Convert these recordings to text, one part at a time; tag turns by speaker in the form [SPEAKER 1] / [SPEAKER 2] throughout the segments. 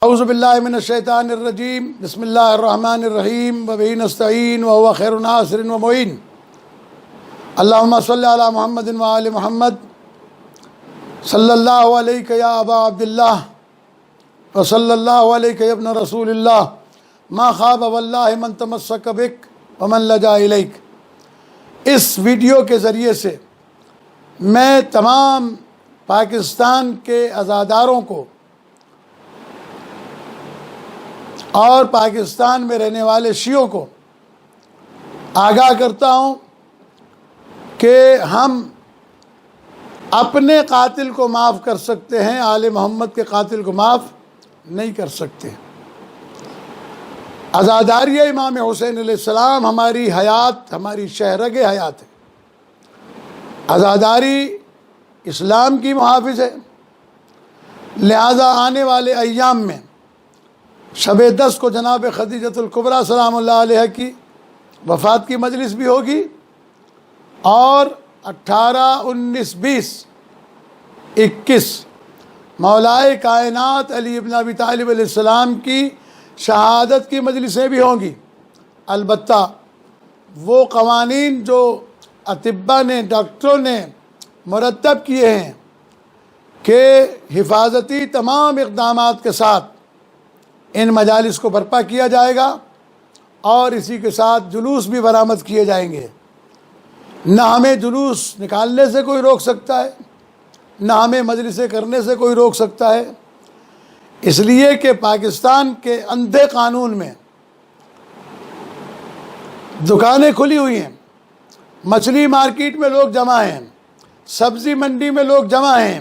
[SPEAKER 1] اعوذ باللہ من الشیطان الرجیم بسم اللہ الرحمن الرحیم وبہ نستعین وہو خیر ناصر و معین اللہم صلی علی محمد وآل محمد صلی اللہ علیہ یا ابا عبداللہ وصلی اللہ علیہ یا ابن رسول اللہ ما خواب واللہ من تمسک بک ومن لجا الیک۔ اس ویڈیو کے ذریعے سے میں تمام پاکستان کے عزاداروں کو اور پاکستان میں رہنے والے شیعوں کو آگاہ کرتا ہوں کہ ہم اپنے قاتل کو معاف کر سکتے ہیں، آل محمد کے قاتل کو معاف نہیں کر سکتے۔ عزاداری امام حسین علیہ السلام ہماری حیات، ہماری شہرگ حیات ہے۔ عزاداری اسلام کی محافظ ہے، لہذا آنے والے ایام میں شب 10 کو جناب خدیجۃ الکبریٰ سلام اللہ علیہ کی وفات کی مجلس بھی ہوگی، اور 18، 19، 20، 21 مولائے کائنات علی ابن ابی طالب علیہ السلام کی شہادت کی مجلسیں بھی ہوں گی۔ البتہ وہ قوانین جو اطباء نے، ڈاکٹروں نے مرتب کیے ہیں کہ حفاظتی تمام اقدامات کے ساتھ ان مجالس کو برپا کیا جائے گا، اور اسی کے ساتھ جلوس بھی برآمد کیے جائیں گے۔ نہ ہمیں جلوس نکالنے سے کوئی روک سکتا ہے، نہ ہمیں مجلسیں کرنے سے کوئی روک سکتا ہے، اس لیے کہ پاکستان کے اندھے قانون میں دکانیں کھلی ہوئی ہیں، مچھلی مارکیٹ میں لوگ جمع ہیں، سبزی منڈی میں لوگ جمع ہیں،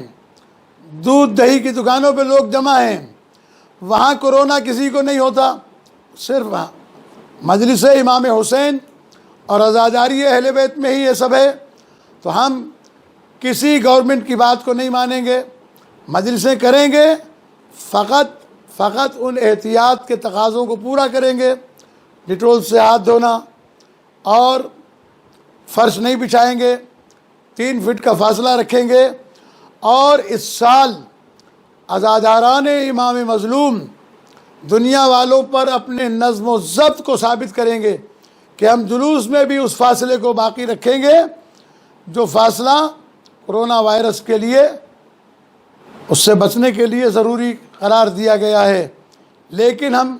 [SPEAKER 1] دودھ دہی کی دکانوں پہ لوگ جمع ہیں۔ وہاں کورونا کسی کو نہیں ہوتا، صرف وہاں مجلس امام حسین اور عزاداری اہل بیت میں ہی یہ سب ہے۔ تو ہم کسی گورنمنٹ کی بات کو نہیں مانیں گے، مجلسیں کریں گے، فقط ان احتیاط کے تقاضوں کو پورا کریں گے۔ ڈیٹول سے ہاتھ دھونا، اور فرش نہیں بچھائیں گے، 3 فٹ کا فاصلہ رکھیں گے، اور اس سال عزاداران امام مظلوم دنیا والوں پر اپنے نظم و ضبط کو ثابت کریں گے کہ ہم جلوس میں بھی اس فاصلے کو باقی رکھیں گے جو فاصلہ کرونا وائرس کے لیے، اس سے بچنے کے لیے ضروری قرار دیا گیا ہے۔ لیکن ہم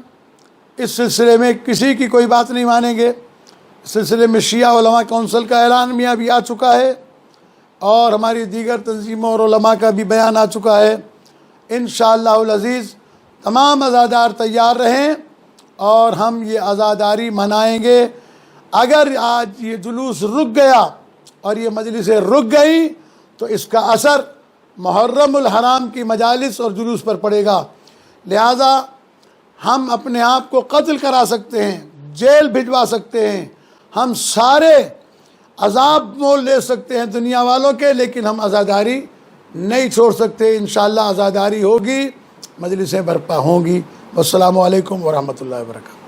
[SPEAKER 1] اس سلسلے میں کسی کی کوئی بات نہیں مانیں گے۔ اس سلسلے میں شیعہ علماء کونسل کا اعلان بھی آ چکا ہے، اور ہماری دیگر تنظیموں اور علماء کا بھی بیان آ چکا ہے۔ انشاءاللہ العزیز تمام عزادار تیار رہیں، اور ہم یہ عزاداری منائیں گے۔ اگر آج یہ جلوس رک گیا اور یہ مجلسیں رک گئیں تو اس کا اثر محرم الحرام کی مجالس اور جلوس پر پڑے گا۔ لہذا ہم اپنے آپ کو قتل کرا سکتے ہیں، جیل بھجوا سکتے ہیں، ہم سارے عذاب مول لے سکتے ہیں دنیا والوں کے، لیکن ہم عزاداری نہیں چھوڑ سکتے۔ انشاءاللہ عزاداری ہوگی، مجلسیں برپا ہوں گی۔ والسلام علیکم ورحمۃ اللہ وبرکاتہ۔